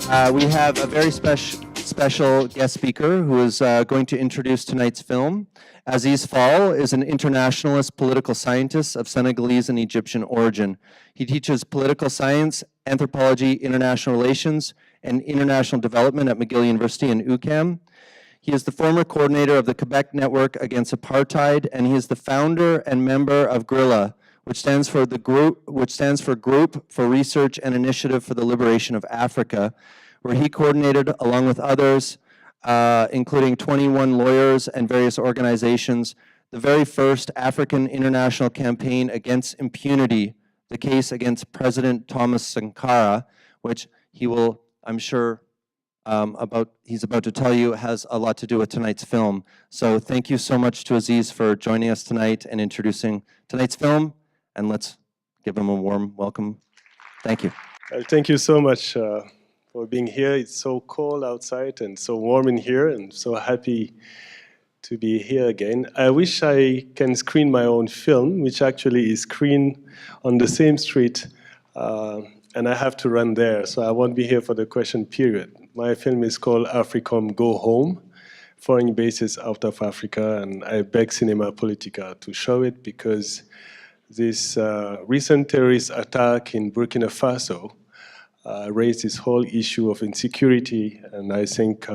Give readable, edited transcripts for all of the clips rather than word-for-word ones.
We have a very special guest speaker who is going to introduce tonight's film. Aziz Fall is an internationalist political scientist of Senegalese and Egyptian origin. He teaches political science, anthropology, international relations, and international development at McGill University in UQAM. He is the former coordinator of the Quebec Network Against Apartheid, and he is the founder and member of GRILA, which stands for Group for Research and Initiative for the Liberation of Africa, where he coordinated, along with others, including 21 lawyers and various organizations, the very first African international campaign against impunity, the case against President Thomas Sankara, which he will, I'm sure, he's about to tell you, has a lot to do with tonight's film. So thank you so much to Aziz for joining us tonight and introducing tonight's film, and let's give him a warm welcome. Thank you. Thank you so much for being here. It's so cold outside and so warm in here, and so happy to be here again. I wish I can screen my own film, which actually is screened on the same street, and I have to run there, so I won't be here for the question period. My film is called Africom Go Home, Foreign Bases Out of Africa, and I beg Cinema Politica to show it because this recent terrorist attack in Burkina Faso raised this whole issue of insecurity, and I think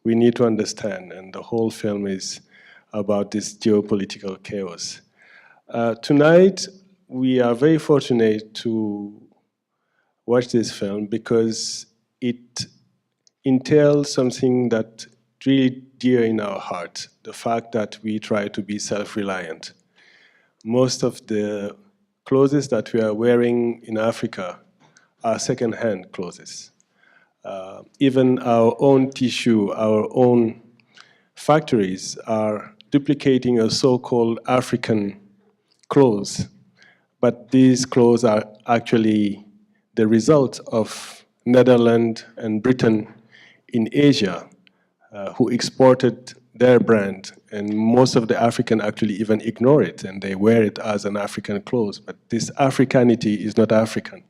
we need to understand, and the whole film is about this geopolitical chaos. Tonight, we are very fortunate to watch this film because it entails something that really dear in our heart, the fact that we try to be self-reliant. Most of the clothes that we are wearing in Africa are second-hand clothes. Even our own tissue, our own factories are duplicating a so-called African clothes, but these clothes are actually the result of Netherlands and Britain in Asia, who exported their brand, and most of the African actually even ignore it, and they wear it as an African clothes, but this Africanity is not African.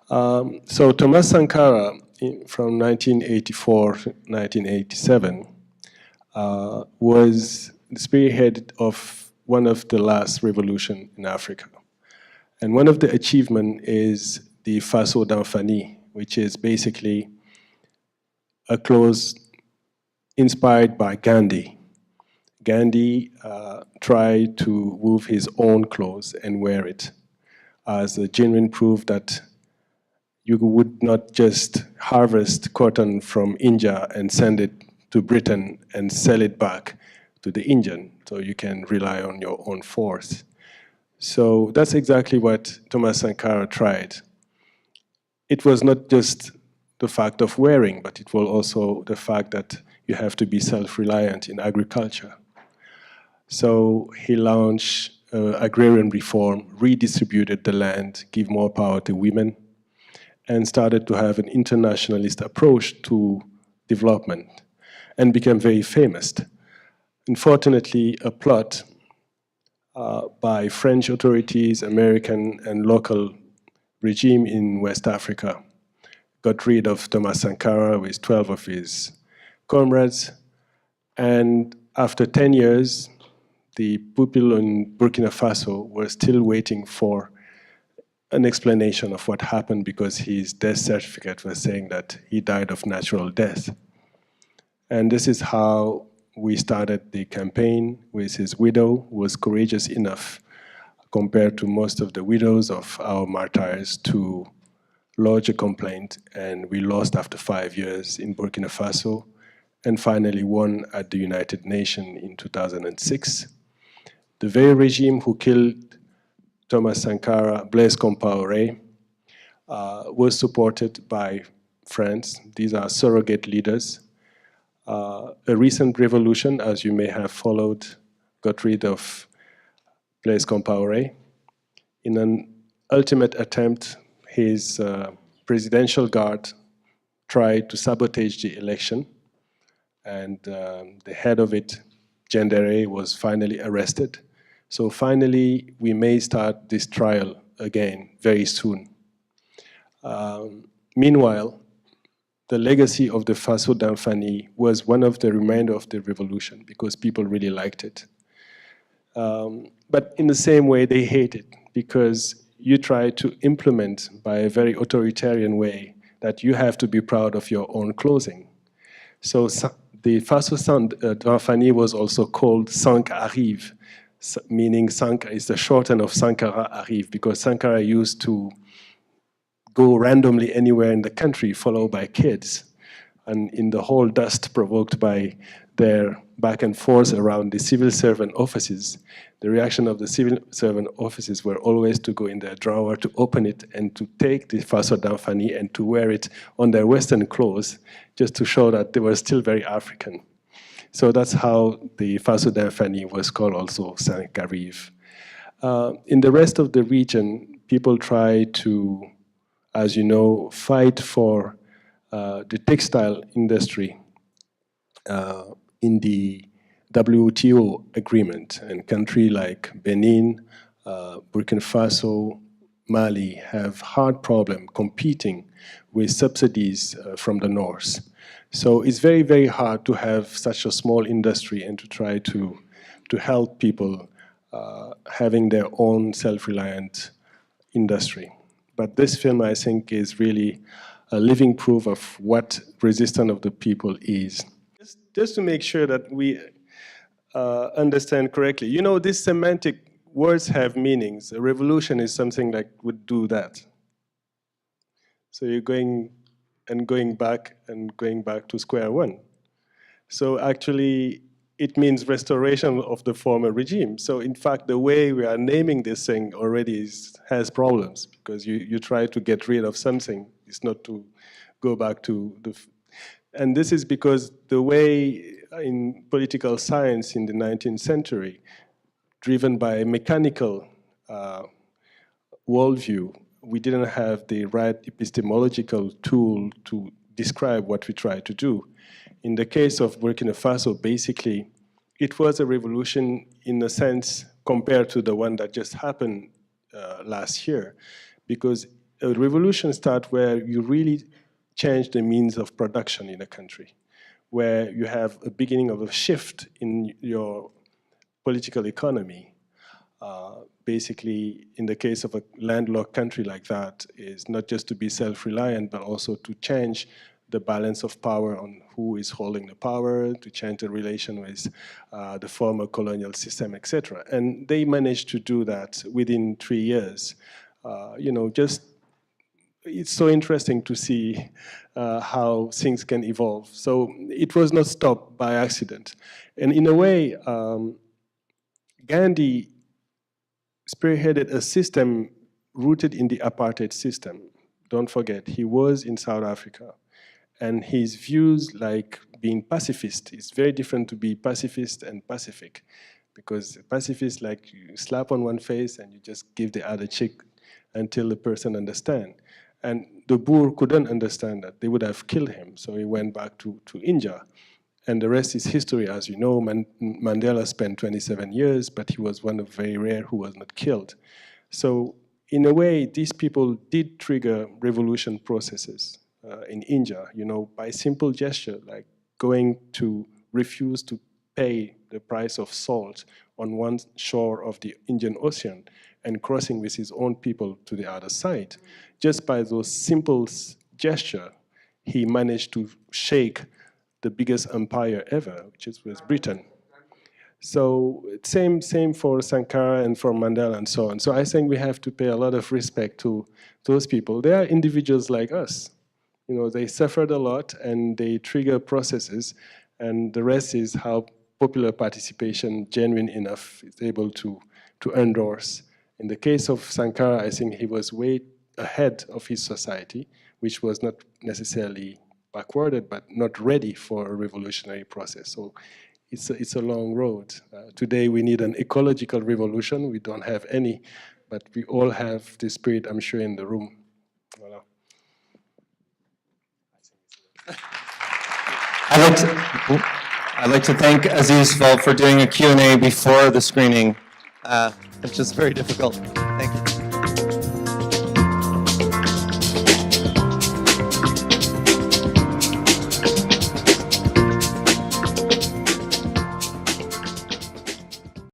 So Thomas Sankara, from 1984 to 1987, was the spearhead of one of the last revolutions in Africa. And one of the achievements is the FASO FANI, which is basically a clothes inspired by Gandhi. Gandhi tried to weave his own clothes and wear it as a genuine proof that you would not just harvest cotton from India and send it to Britain and sell it back to the Indian, so you can rely on your own force. So that's exactly what Thomas Sankara tried. It was not just the fact of wearing, but it was also the fact that you have to be self-reliant in agriculture. So he launched agrarian reform, redistributed the land, give more power to women, and started to have an internationalist approach to development, and became very famous. Unfortunately, a plot by French authorities, American and local regime in West Africa got rid of Thomas Sankara with 12 of his comrades, and after 10 years, the people in Burkina Faso were still waiting for an explanation of what happened because his death certificate was saying that he died of natural death. And this is how we started the campaign with his widow, who was courageous enough compared to most of the widows of our martyrs to lodge a complaint, and we lost after 5 years in Burkina Faso, and finally won at the United Nations in 2006. The very regime who killed Thomas Sankara, Blaise Compaoré, was supported by France. These are surrogate leaders. A recent revolution, as you may have followed, got rid of Blaise Compaoré. In an ultimate attempt, his presidential guard tried to sabotage the election, and the head of it, Gendere, was finally arrested. So finally, we may start this trial again very soon. Meanwhile, the legacy of the FASO d'Anfani was one of the remainder of the revolution because people really liked it. But in the same way, they hate it because you try to implement by a very authoritarian way that you have to be proud of your own clothing. So the FASO d'Anfani was also called Sank Arrive, meaning Sank is the shorten of Sankara Arrive, because Sankara used to go randomly anywhere in the country, followed by kids. And in the whole dust provoked by their back and forth around the civil servant offices, the reaction of the civil servant offices were always to go in their drawer, to open it, and to take the FASO d'Anfani and to wear it on their Western clothes, just to show that they were still very African. So that's how the FASO d'Anfani was called also Sank Arrive. In the rest of the region, people try to, as you know, fight for the textile industry in the WTO agreement, and countries like Benin, Burkina Faso, Mali have hard problem competing with subsidies from the north. So it's very, very hard to have such a small industry and to try to help people having their own self-reliant industry. But this film, I think, is really a living proof of what resistance of the people is. Just to make sure that we understand correctly, you know, these semantic words have meanings. A revolution is something that would do that. So you're going back to square one. So actually, it means restoration of the former regime. So in fact, the way we are naming this thing already has problems, because you try to get rid of something. It's not to go back to the... And this is because the way in political science in the 19th century, driven by a mechanical worldview, we didn't have the right epistemological tool to describe what we try to do. In the case of Burkina Faso, basically, it was a revolution in a sense compared to the one that just happened last year, because a revolution starts where you really change the means of production in a country, where you have a beginning of a shift in your political economy. Basically, in the case of a landlocked country like that, is not just to be self-reliant, but also to change the balance of power on who is holding the power, to change the relation with the former colonial system, etc. And they managed to do that within 3 years. You know, just it's so interesting to see how things can evolve. So it was not stopped by accident. And in a way, Gandhi spearheaded a system rooted in the apartheid system. Don't forget, he was in South Africa. And his views, like being pacifist, is very different to be pacifist and pacific. Because pacifist, like you slap on one face and you just give the other cheek until the person understands. And the Boer couldn't understand that. They would have killed him. So he went back to India. And the rest is history. As you know, Mandela spent 27 years, but he was one of very rare who was not killed. So in a way, these people did trigger revolution processes in India, you know, by simple gesture, like going to refuse to pay the price of salt on one shore of the Indian Ocean and crossing with his own people to the other side. Just by those simple gestures, he managed to shake the biggest empire ever, which was Britain. So same for Sankara and for Mandela and so on. So I think we have to pay a lot of respect to those people. They are individuals like us. You know, they suffered a lot and they trigger processes, and the rest is how popular participation, genuine enough, is able to endorse. In the case of Sankara, I think he was way ahead of his society, which was not necessarily backwarded, but not ready for a revolutionary process. So it's a long road. Today we need an ecological revolution. We don't have any, but we all have the spirit, I'm sure, in the room. Voilà. I'd like to thank Aziz for doing a Q&A before the screening. It's just very difficult. Thank you.